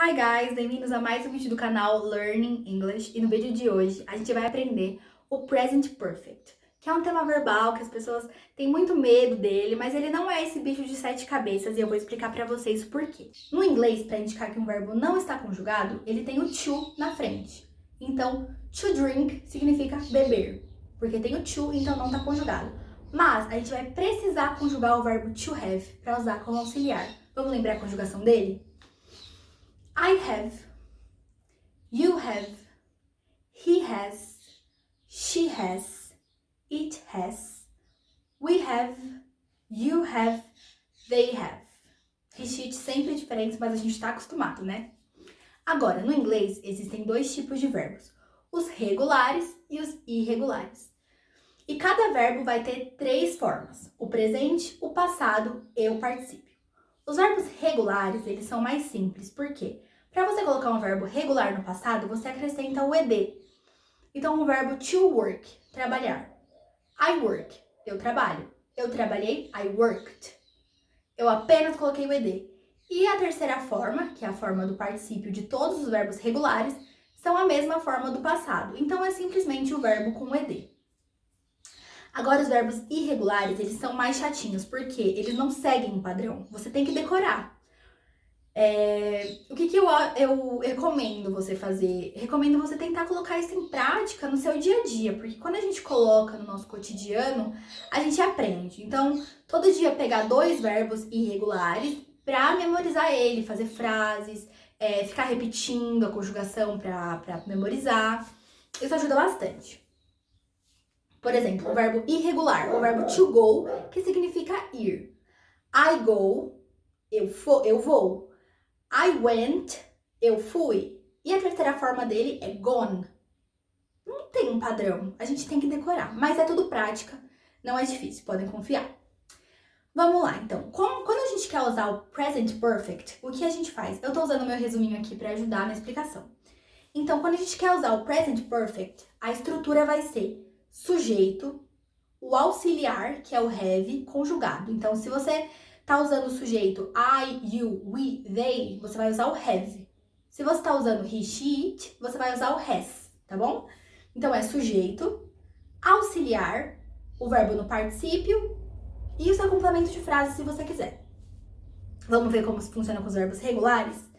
Hi guys, bem-vindos a mais um vídeo do canal Learning English e no vídeo de hoje a gente vai aprender o Present Perfect, que é um tema verbal que as pessoas têm muito medo dele, mas ele não é esse bicho de 7 cabeças e eu vou explicar pra vocês o porquê. No inglês, para indicar que um verbo não está conjugado, ele tem o to na frente. Então, to drink significa beber, porque tem o to, então não está conjugado. Mas a gente vai precisar conjugar o verbo to have para usar como auxiliar. Vamos lembrar a conjugação dele? I have, you have, he has, she has, it has, we have, you have, they have. Recheat sempre diferentes, mas a gente tá acostumado, né? Agora, no inglês, existem dois tipos de verbos, os regulares e os irregulares. E cada verbo vai ter 3 formas, o presente, o passado e o particípio. Os verbos regulares, eles são mais simples, por quê? Para você colocar um verbo regular no passado, você acrescenta o ed. Então, o verbo to work, trabalhar. I work, eu trabalho. Eu trabalhei, I worked. Eu apenas coloquei o ed. E a terceira forma, que é a forma do particípio de todos os verbos regulares, são a mesma forma do passado. Então, é simplesmente o verbo com o ed. Agora, os verbos irregulares, eles são mais chatinhos, porque eles não seguem um padrão. Você tem que decorar. O que eu recomendo você fazer? Recomendo você tentar colocar isso em prática no seu dia a dia, porque quando a gente coloca no nosso cotidiano, a gente aprende. Então, todo dia pegar 2 verbos irregulares para memorizar ele, fazer frases, ficar repetindo a conjugação para memorizar. Isso ajuda bastante. Por exemplo, o verbo irregular, o verbo to go, que significa ir. I go, eu vou. I went, eu fui. E a terceira forma dele é gone. Não tem um padrão, a gente tem que decorar. Mas é tudo prática, não é difícil, podem confiar. Vamos lá, então. Quando a gente quer usar o present perfect, o que a gente faz? Eu tô usando o meu resuminho aqui para ajudar na explicação. Então, quando a gente quer usar o present perfect, a estrutura vai ser sujeito, o auxiliar, que é o have, conjugado. Então, se você tá usando o sujeito I, you, we, they, você vai usar o have. Se você tá usando he, she, it, você vai usar o has, tá bom? Então, é sujeito, auxiliar, o verbo no particípio e o seu complemento de frase, se você quiser. Vamos ver como funciona com os verbos regulares?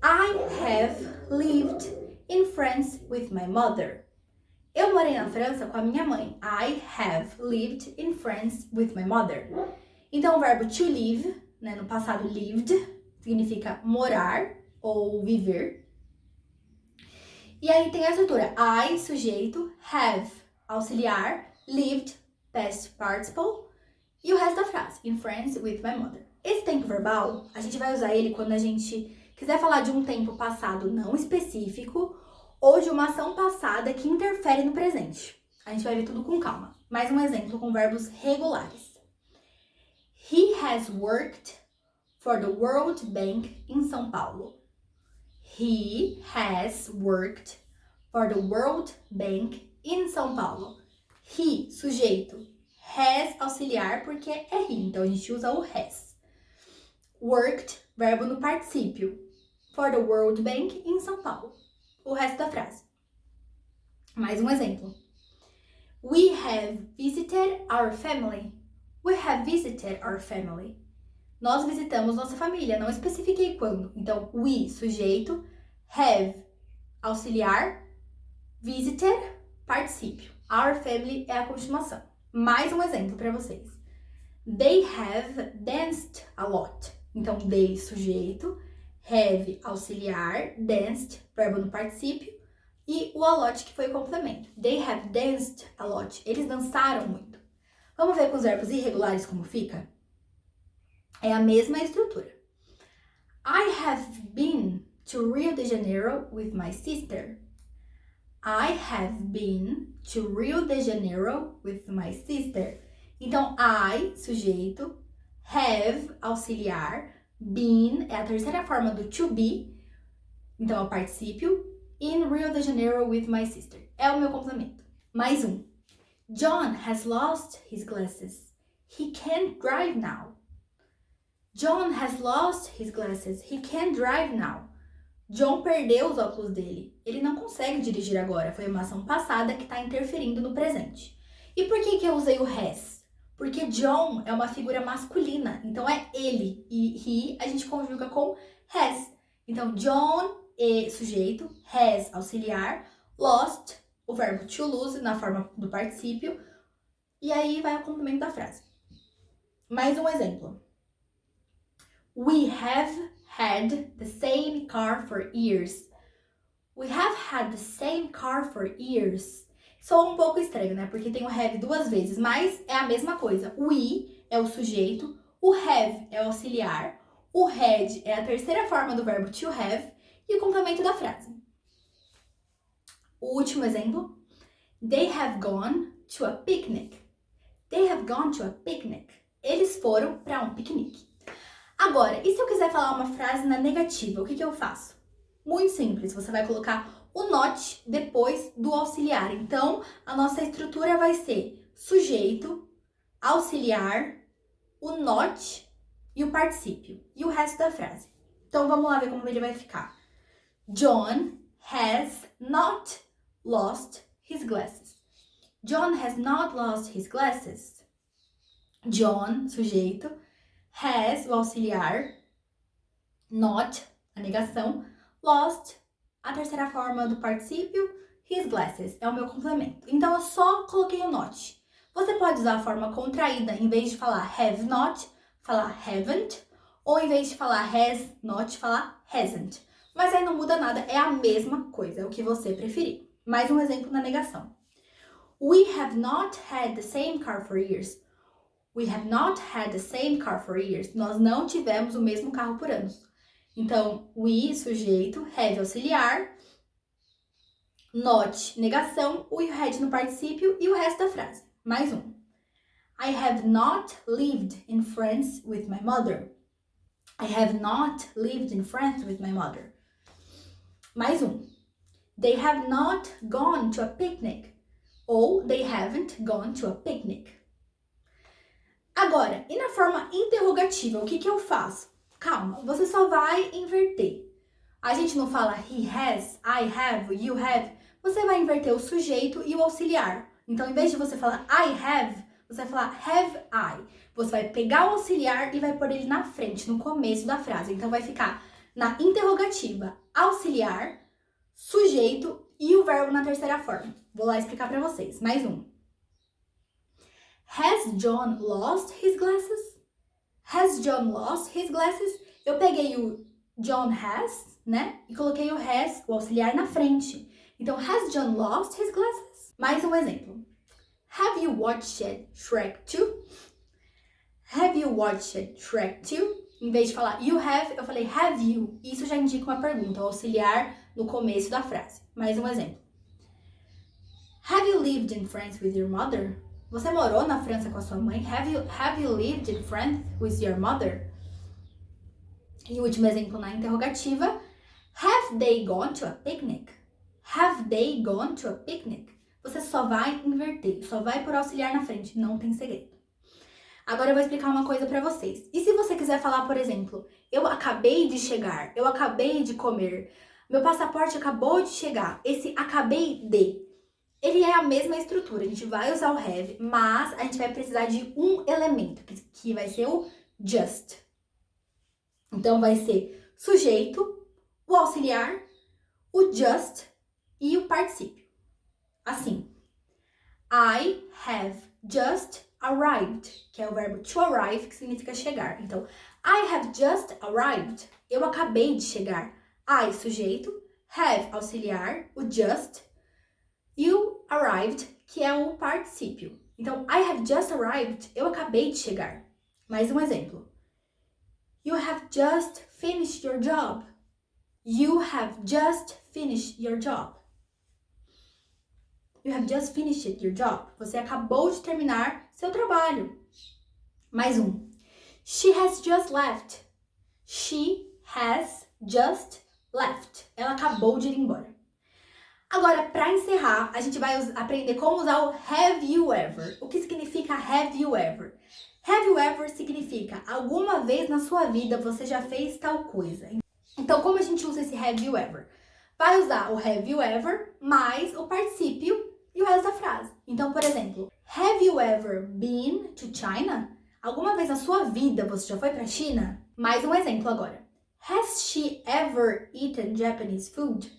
I have lived in France with my mother. Eu morei na França com a minha mãe. I have lived in France with my mother. Então, o verbo to live, né, no passado lived, significa morar ou viver. E aí tem a estrutura I, sujeito, have, auxiliar, lived, past participle, e o resto da frase, in France with my mother. Esse tempo verbal, a gente vai usar ele quando a gente quiser falar de um tempo passado não específico ou de uma ação passada que interfere no presente. A gente vai ver tudo com calma. Mais um exemplo com verbos regulares. He has worked for the World Bank in São Paulo. He has worked for the World Bank in São Paulo. He, sujeito. Has, auxiliar, porque é he. Então, a gente usa o has. Worked, verbo no particípio. For the World Bank in São Paulo. O resto da frase. Mais um exemplo. We have visited our family. We have visited our family. Nós visitamos nossa família, não especifiquei quando. Então, we, sujeito, have, auxiliar, visited, particípio. Our family é a continuação. Mais um exemplo para vocês. They have danced a lot. Então, they, sujeito, have, auxiliar, danced, verbo no particípio, e o a lot, que foi o complemento. They have danced a lot. Eles dançaram muito. Vamos ver com os verbos irregulares como fica? É a mesma estrutura. I have been to Rio de Janeiro with my sister. I have been to Rio de Janeiro with my sister. Então, I, sujeito, have, auxiliar, been é a terceira forma do to be, então é o particípio, in Rio de Janeiro with my sister. É o meu complemento. Mais um. John has lost his glasses. He can't drive now. John has lost his glasses. He can't drive now. John perdeu os óculos dele. Ele não consegue dirigir agora. Foi uma ação passada que está interferindo no presente. E por que eu usei o has? Porque John é uma figura masculina. Então é ele. E he a gente conjuga com has. Então John é sujeito, has auxiliar, lost, o verbo to lose na forma do particípio. E aí vai o complemento da frase. Mais um exemplo. We have had the same car for years. We have had the same car for years. Soa um pouco estranho, né? Porque tem o have duas vezes, mas é a mesma coisa. We é o sujeito, o have é o auxiliar, o had é a terceira forma do verbo to have e o complemento da frase. O último exemplo. They have gone to a picnic. They have gone to a picnic. Eles foram para um piquenique. Agora, e se eu quiser falar uma frase na negativa, o que eu faço? Muito simples, você vai colocar o not depois do auxiliar. Então, a nossa estrutura vai ser sujeito, auxiliar, o not e o particípio. E o resto da frase. Então, vamos lá ver como ele vai ficar. John has not lost his glasses. John has not lost his glasses. John, sujeito, has, o auxiliar, not, a negação, lost, a terceira forma do particípio, his glasses, é o meu complemento. Então, eu só coloquei o not. Você pode usar a forma contraída, em vez de falar have not, falar haven't, ou em vez de falar has not, falar hasn't. Mas aí não muda nada, é a mesma coisa, é o que você preferir. Mais um exemplo na negação. We have not had the same car for years. We have not had the same car for years. Nós não tivemos o mesmo carro por anos. Então, we, sujeito, have, auxiliar, not, negação, o had no particípio e o resto da frase. Mais um. I have not lived in France with my mother. I have not lived in France with my mother. Mais um. They have not gone to a picnic. Ou they haven't gone to a picnic. Agora, e na forma interrogativa, o que eu faço? Calma, você só vai inverter. A gente não fala he has, I have, you have. Você vai inverter o sujeito e o auxiliar. Então, em vez de você falar I have, você vai falar have I. Você vai pegar o auxiliar e vai pôr ele na frente, no começo da frase. Então, vai ficar na interrogativa, auxiliar, sujeito e o verbo na terceira forma. Vou lá explicar para vocês. Mais um. Has John lost his glasses? Has John lost his glasses? Eu peguei o John has, né? E coloquei o has, o auxiliar, na frente. Então, has John lost his glasses? Mais um exemplo. Have you watched Shrek 2? Have you watched Shrek 2? Em vez de falar you have, eu falei have you. Isso já indica uma pergunta, o auxiliar no começo da frase. Mais um exemplo. Have you lived in France with your mother? Você morou na França com a sua mãe? Have you lived in France with your mother? E o último exemplo na interrogativa. Have they gone to a picnic? Have they gone to a picnic? Você só vai inverter, só vai por auxiliar na frente, não tem segredo. Agora eu vou explicar uma coisa pra vocês. E se você quiser falar, por exemplo, eu acabei de chegar, eu acabei de comer, meu passaporte acabou de chegar, esse acabei de... Ele é a mesma estrutura, a gente vai usar o have, mas a gente vai precisar de um elemento, que vai ser o just. Então, vai ser sujeito, o auxiliar, o just e o particípio. Assim, I have just arrived, que é o verbo to arrive, que significa chegar. Então, I have just arrived, eu acabei de chegar. I, sujeito, have, auxiliar, o just e o arrived, que é o particípio. Então, I have just arrived, eu acabei de chegar. Mais um exemplo. You have just finished your job. You have just finished your job. You have just finished your job. Você acabou de terminar seu trabalho. Mais um. She has just left. She has just left. Ela acabou de ir embora. Agora, para encerrar, a gente vai aprender como usar o have you ever. O que significa have you ever? Have you ever significa alguma vez na sua vida você já fez tal coisa. Então, como a gente usa esse have you ever? Vai usar o have you ever mais o particípio e o resto da frase. Então, por exemplo, have you ever been to China? Alguma vez na sua vida você já foi pra China? Mais um exemplo agora. Has she ever eaten Japanese food?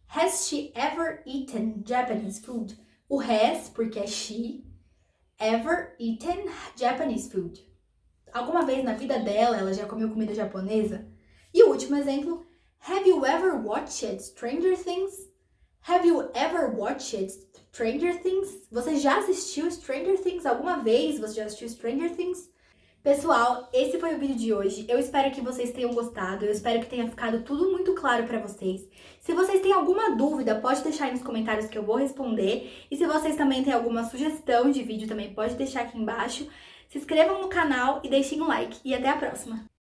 Has she ever eaten Japanese food? O has, porque é she, ever eaten Japanese food. Alguma vez na vida dela ela já comeu comida japonesa? E o último exemplo, have you ever watched Stranger Things? Have you ever watched Stranger Things? Você já assistiu Stranger Things alguma vez? Você já assistiu Stranger Things? Pessoal, esse foi o vídeo de hoje. Eu espero que vocês tenham gostado. Eu espero que tenha ficado tudo muito claro pra vocês. Se vocês têm alguma dúvida, pode deixar aí nos comentários que eu vou responder. E se vocês também têm alguma sugestão de vídeo, também pode deixar aqui embaixo. Se inscrevam no canal e deixem um like. E até a próxima!